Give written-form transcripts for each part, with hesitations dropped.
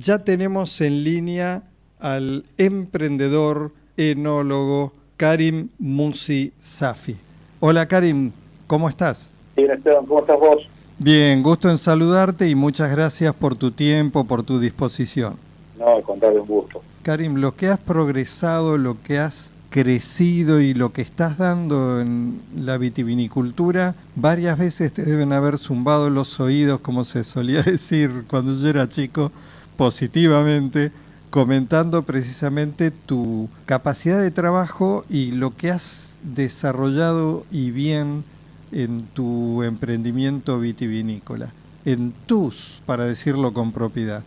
Ya tenemos en línea al emprendedor enólogo Karim Musi Safi. Hola Karim, ¿cómo estás? Bien, Esteban, ¿cómo estás vos? Bien, gusto en saludarte y muchas gracias por tu tiempo, por tu disposición. No, al contrario, un gusto. Karim, lo que has progresado, lo que has crecido y lo que estás dando en la vitivinicultura, varias veces te deben haber zumbado los oídos, como se solía decir cuando yo era chico, positivamente, comentando precisamente tu capacidad de trabajo y lo que has desarrollado y bien en tu emprendimiento vitivinícola, en tus, para decirlo con propiedad.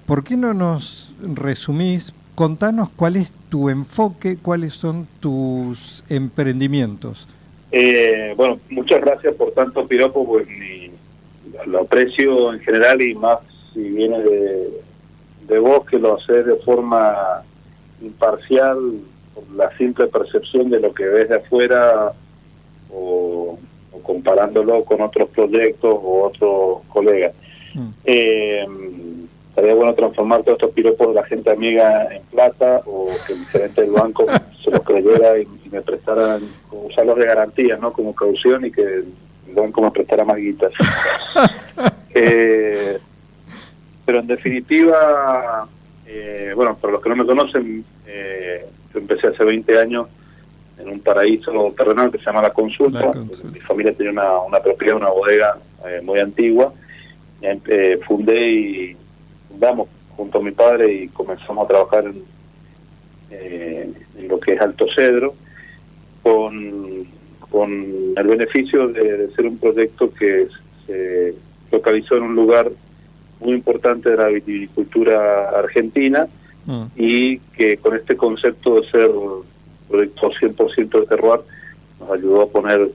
¿Por qué no nos resumís? Contanos cuál es tu enfoque, cuáles son tus emprendimientos. Bueno, muchas gracias por tanto piropo, pues lo aprecio en general y más si viene de vos, que lo hacés de forma imparcial, por la simple percepción de lo que ves de afuera o comparándolo con otros proyectos o otros colegas. Estaría bueno transformar todos estos piropos de la gente amiga en plata, o que el gerente del banco se los creyera y me prestaran, usarlos de garantía, ¿no? Como caución, y que el banco me prestara más guitas. Pero en definitiva, bueno, para los que no me conocen, yo empecé hace 20 años en un paraíso terrenal que se llama La Consulta. Mi familia tenía una propiedad, una bodega muy antigua. Fundamos junto a mi padre y comenzamos a trabajar en lo que es Alto Cedro, con el beneficio de ser un proyecto que se localizó en un lugar muy importante de la vitivinicultura argentina, y que con este concepto de ser proyecto 100% de terroir nos ayudó a poner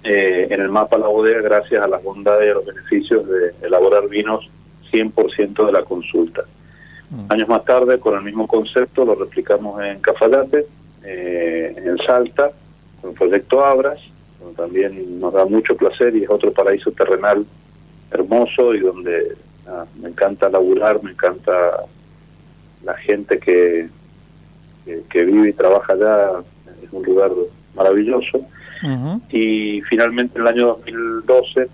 en el mapa la bodega, gracias a las bondades y a los beneficios de elaborar vinos 100% de La Consulta. Años más tarde, con el mismo concepto, lo replicamos en Cafayate, en Salta, con el proyecto Abras, donde también nos da mucho placer y es otro paraíso terrenal hermoso, y donde me encanta laburar, me encanta la gente que vive y trabaja allá. Es un lugar maravilloso. Y finalmente en el año 2012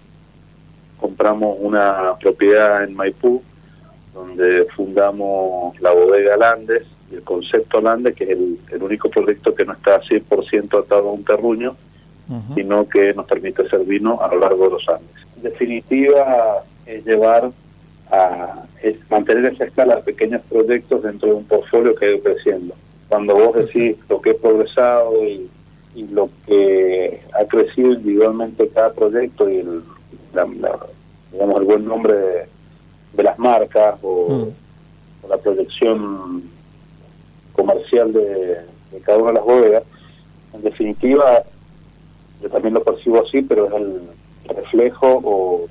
compramos una propiedad en Maipú, donde fundamos la bodega Landes y el concepto Landes, que es el único proyecto que no está 100% atado a un terruño, sino que nos permite hacer vino a lo largo de los Andes. En definitiva, es mantener esa escala de pequeños proyectos dentro de un portfolio que ha ido creciendo. Cuando vos decís lo que he progresado y lo que ha crecido individualmente cada proyecto, y digamos, el buen nombre de las marcas, o la proyección comercial de cada una de las bodegas, en definitiva, yo también lo percibo así, pero es el reflejo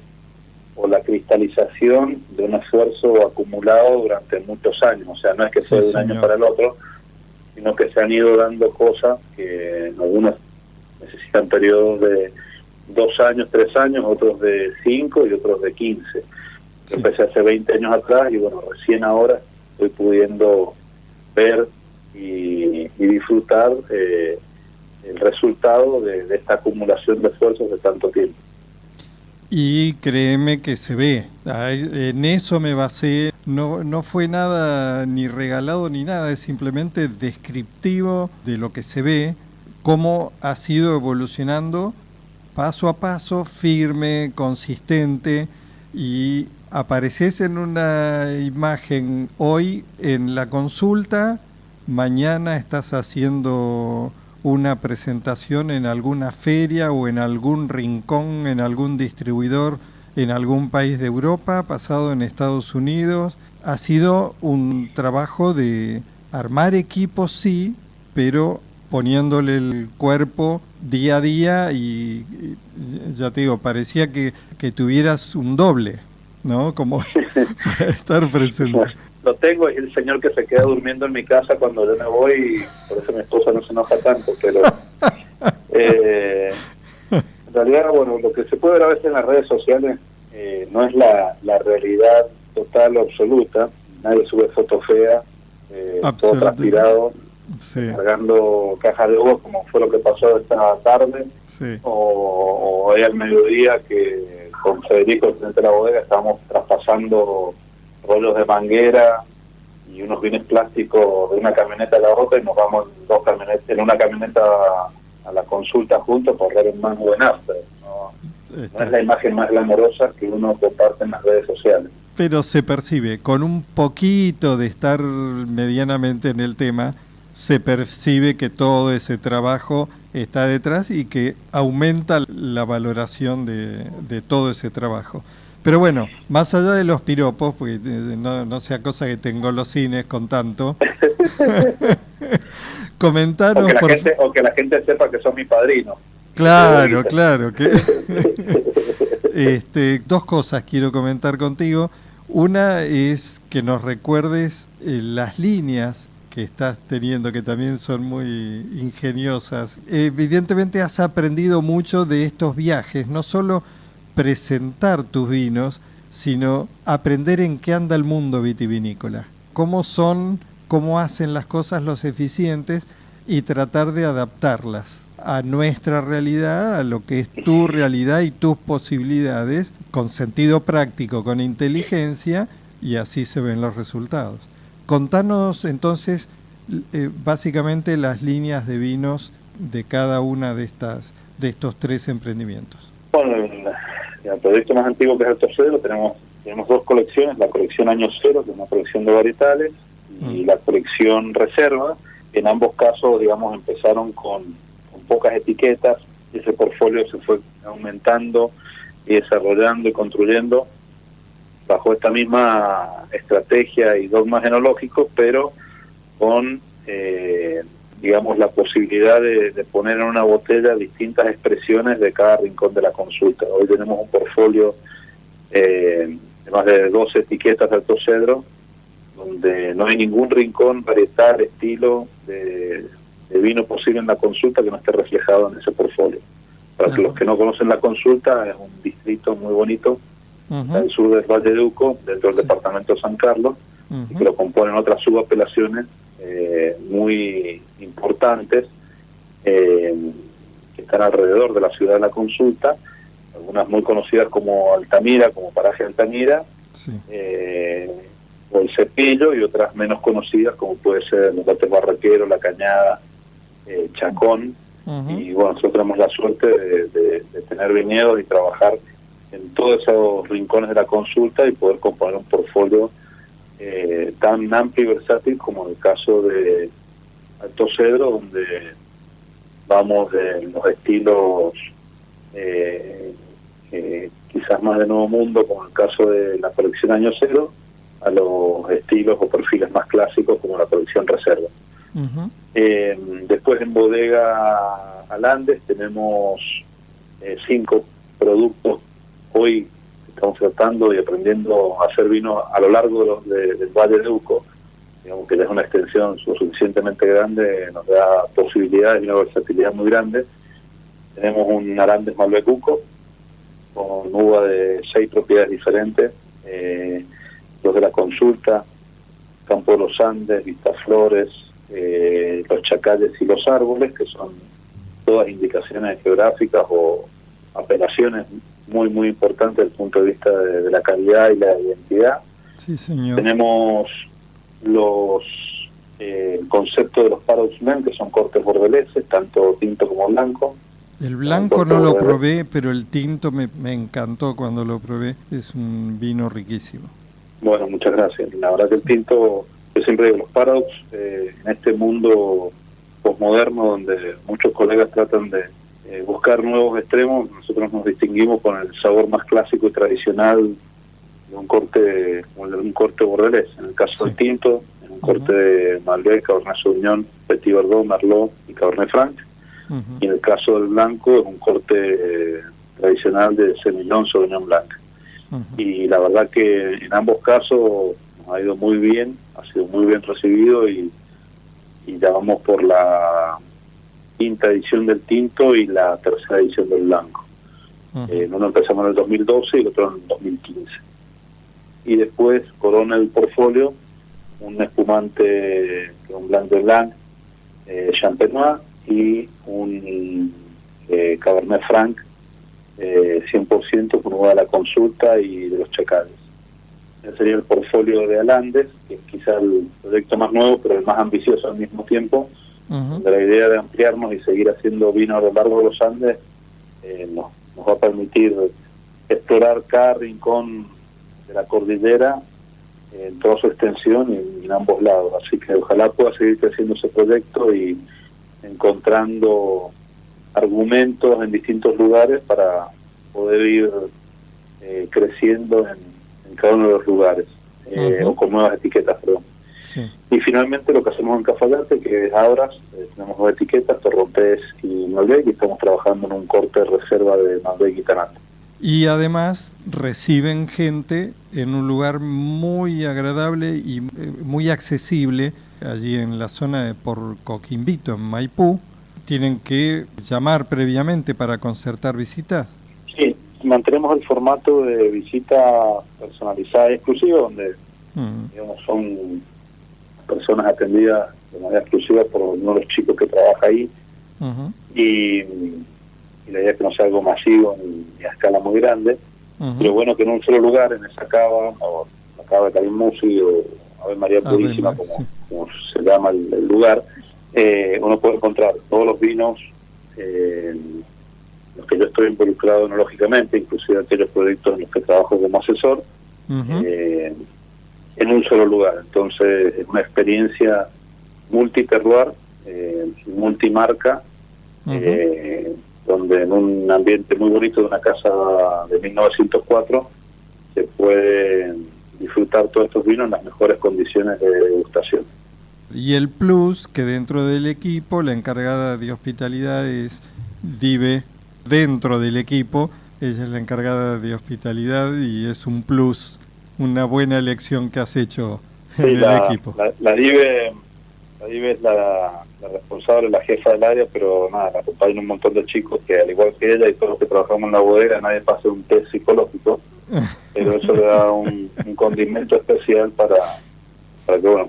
o la cristalización de un esfuerzo acumulado durante muchos años. O sea, no es que sea de un año para el otro, sino que se han ido dando cosas que algunas necesitan periodos de 2 años, 3 años, otros de 5 y otros de 15. Yo empecé hace 20 años atrás y bueno, recién ahora estoy pudiendo ver y disfrutar el resultado de esta acumulación de esfuerzos de tanto tiempo. Y créeme que se ve, en eso me basé, no fue nada ni regalado ni nada, es simplemente descriptivo de lo que se ve, cómo ha sido evolucionando paso a paso, firme, consistente, y apareces en una imagen hoy en La Consulta, mañana estás haciendo una presentación en alguna feria o en algún rincón, en algún distribuidor, en algún país de Europa, pasado en Estados Unidos. Ha sido un trabajo de armar equipos, sí, pero poniéndole el cuerpo día a día, y ya te digo, parecía que tuvieras un doble, ¿no? Como para estar presente. Lo tengo, y el señor que se queda durmiendo en mi casa cuando yo me voy, y por eso mi esposa no se enoja tanto, pero en realidad, bueno, lo que se puede ver a veces en las redes sociales no es la realidad total o absoluta. nadie sube fotos feas, todo transpirado, sí, cargando cajas de uvas, como fue lo que pasó esta tarde, sí. o hoy al mediodía que con Federico, el presidente de la bodega, estábamos traspasando rollos de manguera y unos bienes plásticos de una camioneta a la otra, y nos vamos en una camioneta a la consulta juntos por ver un mango de nafta. No es la imagen más glamorosa que uno comparte en las redes sociales. Pero se percibe, con un poquito de estar medianamente en el tema, se percibe que todo ese trabajo está detrás y que aumenta la valoración de todo ese trabajo. Pero bueno, más allá de los piropos, porque no sea cosa que te engolosines con tanto, comentaros... O que la gente sepa que son mis padrinos. Claro, claro. Dos cosas quiero comentar contigo. Una es que nos recuerdes las líneas que estás teniendo, que también son muy ingeniosas. Evidentemente has aprendido mucho de estos viajes, no solo presentar tus vinos, sino aprender en qué anda el mundo vitivinícola, cómo son, cómo hacen las cosas los eficientes y tratar de adaptarlas a nuestra realidad, a lo que es tu realidad y tus posibilidades, con sentido práctico, con inteligencia, y así se ven los resultados. Contanos entonces básicamente las líneas de vinos de cada una de estos 3 emprendimientos. Bueno, el proyecto más antiguo, que es Alto Cedro, tenemos 2 colecciones: la colección Año Cero, que es una colección de varietales, y la colección Reserva. En ambos casos, digamos, empezaron con pocas etiquetas. Ese portfolio se fue aumentando y desarrollando y construyendo bajo esta misma estrategia y dogmas enológicos, pero con, digamos, la posibilidad de poner en una botella distintas expresiones de cada rincón de la consulta. Hoy tenemos un portfolio de más de 12 etiquetas de Alto Cedro, donde no hay ningún rincón, varietal, estilo de vino posible en la consulta que no esté reflejado en ese portfolio. Para que los que no conocen la consulta, es un distrito muy bonito, al sur del Valle de Uco, dentro del departamento de San Carlos, y que lo componen otras subapelaciones muy importantes que están alrededor de la ciudad de la consulta, algunas muy conocidas como Altamira, como Paraje Altamira, sí, o el Cepillo, y otras menos conocidas como puede ser el Lote Barraquero, La Cañada, Chacón. Y bueno, nosotros tenemos la suerte de tener viñedos y trabajar en todos esos rincones de la consulta y poder componer un portfolio tan amplio y versátil como en el caso de Alto Cedro, donde vamos de los estilos quizás más de nuevo mundo, como en el caso de la colección Año Cero, a los estilos o perfiles más clásicos como la colección Reserva. Después en Bodega Alandes tenemos 5 productos. Hoy estamos tratando y aprendiendo a hacer vino a lo largo del Valle de Uco, digamos que es una extensión lo suficientemente grande, nos da posibilidades y una versatilidad muy grande. Tenemos un Arandes Malbec Uco con uva de 6 propiedades diferentes, los de la consulta, Campo de los Andes, Vistaflores, los Chacales y los Árboles, que son todas indicaciones geográficas o apelaciones muy muy importantes desde el punto de vista de la calidad y la identidad. Sí, señor. Tenemos el concepto de los Paradox Men, que son cortes bordeleses, tanto tinto como blanco. El blanco no lo probé, pero el tinto me encantó cuando lo probé. Es un vino riquísimo. Bueno, muchas gracias. La verdad que el tinto, yo siempre digo, los Paradox, en este mundo posmoderno donde muchos colegas tratan de buscar nuevos extremos, nosotros nos distinguimos con el sabor más clásico y tradicional de un corte, como el de un corte bordelés. En el caso del tinto, en un corte de Malbec, Cabernet Sauvignon, Petit Verdot, Merlot y Cabernet Franc. Y en el caso del blanco, es un corte tradicional de Semillon, Sauvignon Blanc. Y la verdad que en ambos casos nos ha ido muy bien, ha sido muy bien recibido, y ya vamos por la 5ª edición del tinto y la 3ª edición del blanco. Uno empezamos en el 2012 y el otro en el 2015. Y después corona el portfolio un espumante, un Blanc de Blanc, Champenois, y un Cabernet Franc 100% con uva de la consulta y de los chacales. Ese sería el portfolio de Alandes, que es quizá el proyecto más nuevo, pero el más ambicioso al mismo tiempo, donde la idea de ampliarnos y seguir haciendo vino a lo largo de los Andes nos va a permitir explorar cada rincón de la cordillera en toda su extensión y en ambos lados. Así que ojalá pueda seguir creciendo ese proyecto y encontrando argumentos en distintos lugares para poder ir creciendo en cada uno de los lugares, o con nuevas etiquetas, perdón. Sí. Y finalmente lo que hacemos en Cafayate, que es ahora, tenemos 2 etiquetas, Torrontés y Malbec, y estamos trabajando en un corte de reserva de Malbec y Tanat. Y además reciben gente en un lugar muy agradable y muy accesible, allí en la zona de por Coquimbito, en Maipú. ¿Tienen que llamar previamente para concertar visitas? Sí, mantenemos el formato de visita personalizada y exclusiva, donde digamos, son personas atendidas de manera exclusiva por uno de los chicos que trabaja ahí, y la idea es que no sea algo masivo ni a escala muy grande, pero bueno, que en un solo lugar, en esa cava, o la cava de Karim Musi, o Ave María Purísima, como se llama el lugar, uno puede encontrar todos los vinos los que yo estoy involucrado enológicamente, inclusive aquellos proyectos en los que trabajo como asesor, en un solo lugar. Entonces es una experiencia multiterroir, multimarca, donde en un ambiente muy bonito de una casa de 1904 se puede disfrutar todos estos vinos en las mejores condiciones de degustación. Y el plus, que dentro del equipo, la encargada de hospitalidad vive dentro del equipo, ella es la encargada de hospitalidad y es un plus, una buena elección que has hecho en el equipo. La Dive es la responsable, la jefa del área, pero nada, la acompañan un montón de chicos que al igual que ella y todos los que trabajamos en la bodega, nadie pasa un test psicológico, pero eso le da un condimento especial para que, bueno,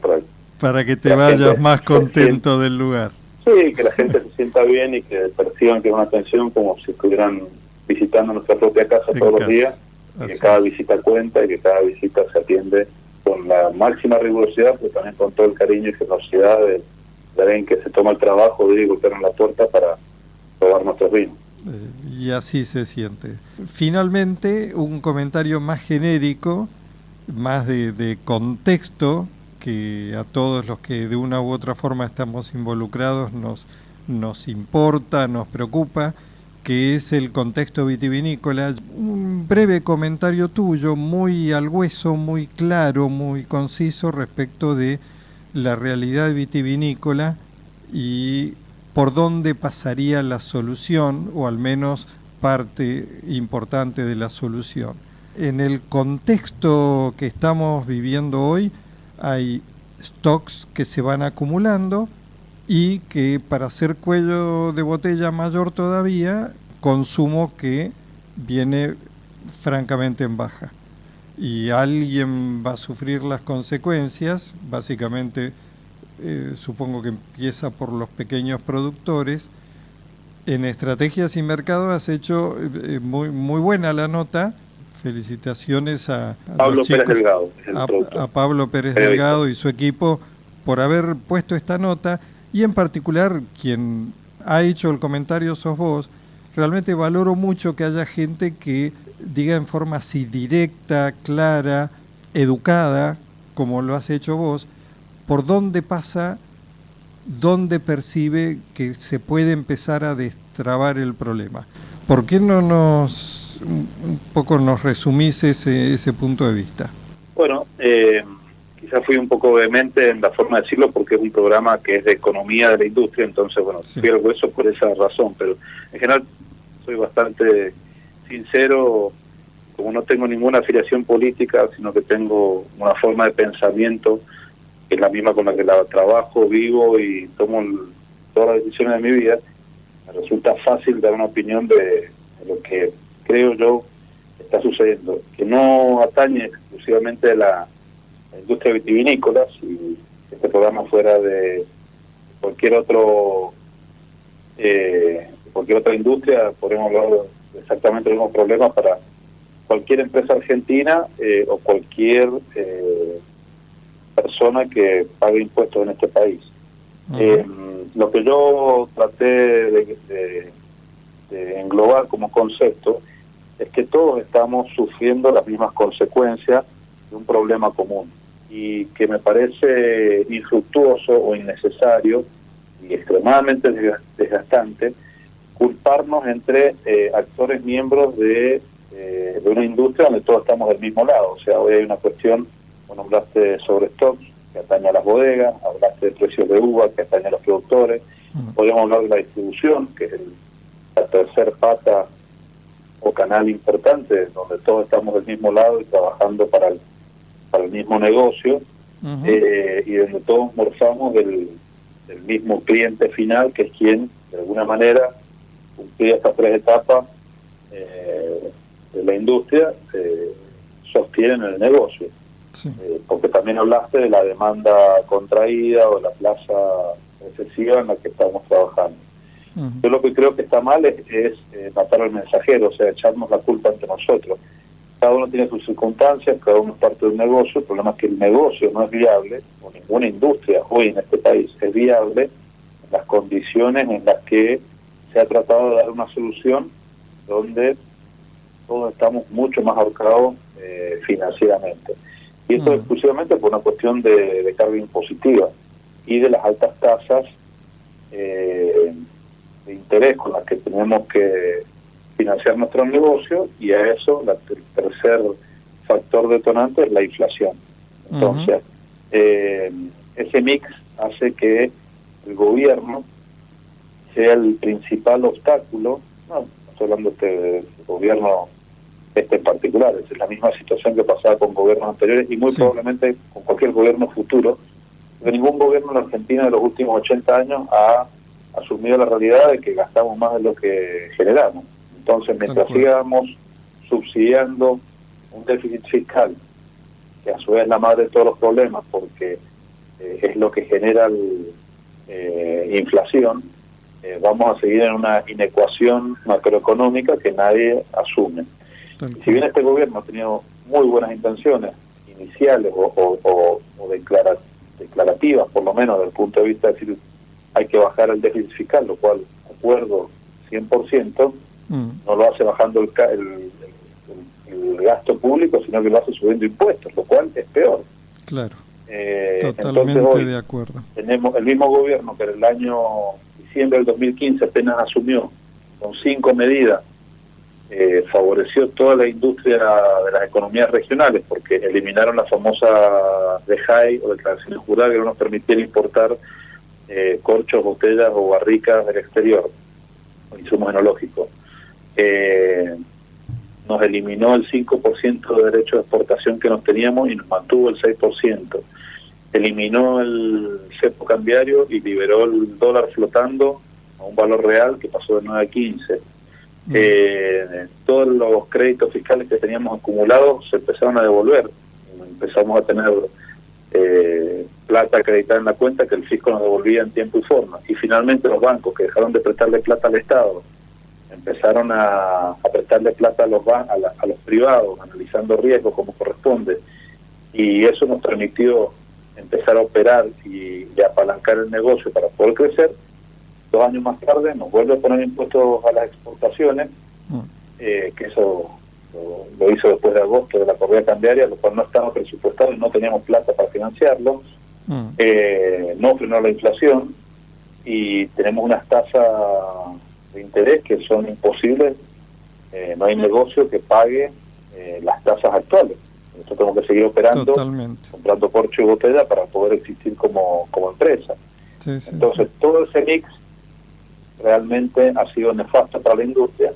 para que te vayas más contento del lugar. Sí, que la gente se sienta bien y que perciban que es una atención como si estuvieran visitando nuestra propia casa todos los días, y que cada visita cuenta y que cada visita se atiende con la máxima rigurosidad, pero también con todo el cariño y generosidad de alguien que se toma el trabajo de ir y golpear en la puerta para probar nuestros vinos. Y así se siente. Finalmente, un comentario más genérico, más de contexto, que a todos los que de una u otra forma estamos involucrados nos importa, nos preocupa, que es el contexto vitivinícola. Un breve comentario tuyo, muy al hueso, muy claro, muy conciso respecto de la realidad vitivinícola y por dónde pasaría la solución, o al menos parte importante de la solución. En el contexto que estamos viviendo hoy, hay stocks que se van acumulando y que, para hacer cuello de botella mayor todavía, consumo que viene francamente en baja. Y alguien va a sufrir las consecuencias, básicamente supongo que empieza por los pequeños productores. En Estrategias y Mercado has hecho muy buena la nota. Felicitaciones a Pablo los chicos, Pérez Delgado, a Pablo Pérez Delgado y su equipo por haber puesto esta nota, y en particular quien ha hecho el comentario sos vos. Realmente valoro mucho que haya gente que diga en forma así directa, clara, educada, como lo has hecho vos, por dónde pasa, dónde percibe que se puede empezar a destrabar el problema. ¿Por qué no un poco nos resumís ese punto de vista? Bueno, quizás fui un poco vehemente en la forma de decirlo porque es un programa que es de economía de la industria, entonces bueno, fui al hueso por esa razón, pero en general soy bastante sincero, como no tengo ninguna afiliación política, sino que tengo una forma de pensamiento que es la misma con la que la trabajo, vivo y tomo todas las decisiones de mi vida. Me resulta fácil dar una opinión de lo que creo yo está sucediendo, que no atañe exclusivamente a la industria vitivinícola. Si este programa fuera de cualquier otra industria, podríamos hablar de exactamente los mismos problemas para cualquier empresa argentina o cualquier persona que pague impuestos en este país. Lo que yo traté de englobar como concepto es que todos estamos sufriendo las mismas consecuencias de un problema común, y que me parece infructuoso o innecesario y extremadamente desgastante culparnos entre actores miembros de una industria donde todos estamos del mismo lado. O sea, hoy hay una cuestión, bueno, hablaste sobre stocks, que atañe a las bodegas, hablaste de precios de uva, que atañe a los productores, podríamos hablar de la distribución, que es la tercer pata o canal importante, donde todos estamos del mismo lado y trabajando para el mismo negocio, y donde todos morfamos del mismo cliente final, que es quien, de alguna manera, cumplía estas tres etapas de la industria, sostienen el negocio. Sí. Porque también hablaste de la demanda contraída o de la plaza excesiva en la que estamos trabajando. Yo lo que creo que está mal es matar al mensajero, o sea, echarnos la culpa entre nosotros. Cada uno tiene sus circunstancias, cada uno es parte de un negocio. El problema es que el negocio no es viable, o ninguna industria hoy en este país es viable en las condiciones en las que se ha tratado de dar una solución donde todos estamos mucho más ahorcados financieramente. Y esto exclusivamente por una cuestión de carga impositiva y de las altas tasas de interés con las que tenemos que financiar nuestro negocio, y a eso el tercer factor detonante es la inflación. Entonces, ese mix hace que el gobierno sea el principal obstáculo. No estoy hablando del gobierno en particular, es la misma situación que pasaba con gobiernos anteriores y muy probablemente con cualquier gobierno futuro, porque ningún gobierno en la Argentina de los últimos 80 años ha asumido la realidad de que gastamos más de lo que generamos. Entonces, mientras sigamos subsidiando un déficit fiscal, que a su vez es la madre de todos los problemas, porque es lo que genera inflación, vamos a seguir en una inecuación macroeconómica que nadie asume. Y si bien este gobierno ha tenido muy buenas intenciones iniciales o declarativas, por lo menos desde el punto de vista de decir hay que bajar el déficit fiscal, lo cual acuerdo 100%, no lo hace bajando el gasto público, sino que lo hace subiendo impuestos, lo cual es peor. Claro, totalmente entonces, hoy de acuerdo. Tenemos el mismo gobierno que en el año diciembre del 2015 apenas asumió con 5 medidas, favoreció toda la industria de las economías regionales, porque eliminaron la famosa DEJAI o declaraciones juradas que no nos permitían importar corchos, botellas o barricas del exterior, insumos enológicos. Nos eliminó el 5% de derecho de exportación que nos teníamos y nos mantuvo el 6%. Eliminó el cepo cambiario y liberó el dólar flotando a un valor real que pasó de 9 a 15. Todos los créditos fiscales que teníamos acumulados se empezaron a devolver. Empezamos a tener plata acreditada en la cuenta que el fisco nos devolvía en tiempo y forma. Y finalmente los bancos, que dejaron de prestarle plata al Estado, empezaron a prestarle plata a los privados, analizando riesgos como corresponde, y eso nos permitió empezar a operar y apalancar el negocio para poder crecer. 2 años más tarde nos vuelve a poner impuestos a las exportaciones, que eso lo hizo después de agosto de la corrida cambiaria, lo cual no estaba presupuestado y no teníamos plata para financiarlo. No frenó la inflación y tenemos unas tasas de interés que son imposibles. No hay negocio que pague las tasas actuales. Nosotros tenemos que seguir operando, comprando corcho y botella para poder existir como empresa. Entonces, todo ese mix realmente ha sido nefasto para la industria.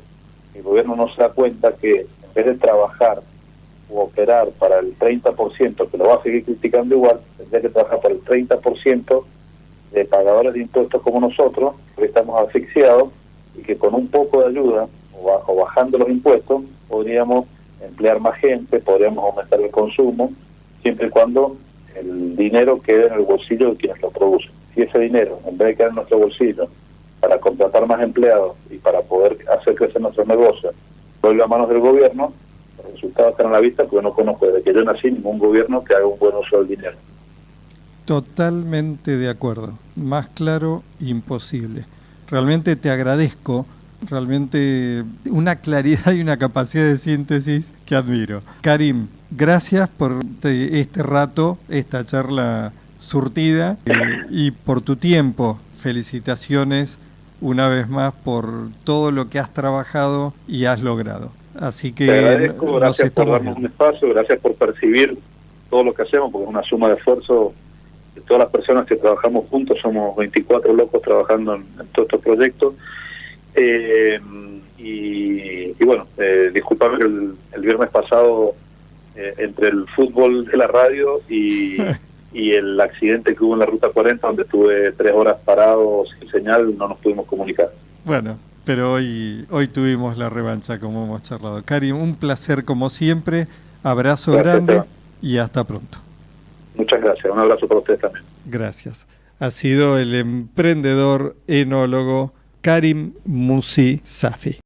El gobierno no se da cuenta que en vez de trabajar o operar para el 30%, que lo va a seguir criticando igual, tendría que trabajar para el 30% de pagadores de impuestos como nosotros, que estamos asfixiados, y que con un poco de ayuda o bajando los impuestos podríamos emplear más gente, podríamos aumentar el consumo, siempre y cuando el dinero quede en el bolsillo de quienes lo producen. Si ese dinero, en vez de quedar en nuestro bolsillo para contratar más empleados y para poder hacer crecer nuestros negocios, vuelve a manos del gobierno, los resultados están a la vista, porque no conozco desde que yo nací ningún gobierno que haga un buen uso del dinero. Totalmente de acuerdo. Más claro, imposible. Realmente te agradezco, realmente una claridad y una capacidad de síntesis que admiro. Karim, gracias por este rato, esta charla surtida y por tu tiempo. Felicitaciones una vez más por todo lo que has trabajado y has logrado. Así que te agradezco, gracias por darnos un espacio, gracias por percibir todo lo que hacemos, porque es una suma de esfuerzo de todas las personas que trabajamos juntos. Somos 24 locos trabajando en todos estos proyectos. Y bueno, disculpame que el viernes pasado, entre el fútbol de la radio y el accidente que hubo en la Ruta 40, donde estuve 3 horas parado sin señal, no nos pudimos comunicar. Bueno, pero hoy tuvimos la revancha, como hemos charlado. Karim, un placer como siempre, abrazo Gracias, grande Esteban. y hasta pronto. Muchas gracias, un abrazo para ustedes también. Gracias. Ha sido el emprendedor enólogo Karim Musi Safi.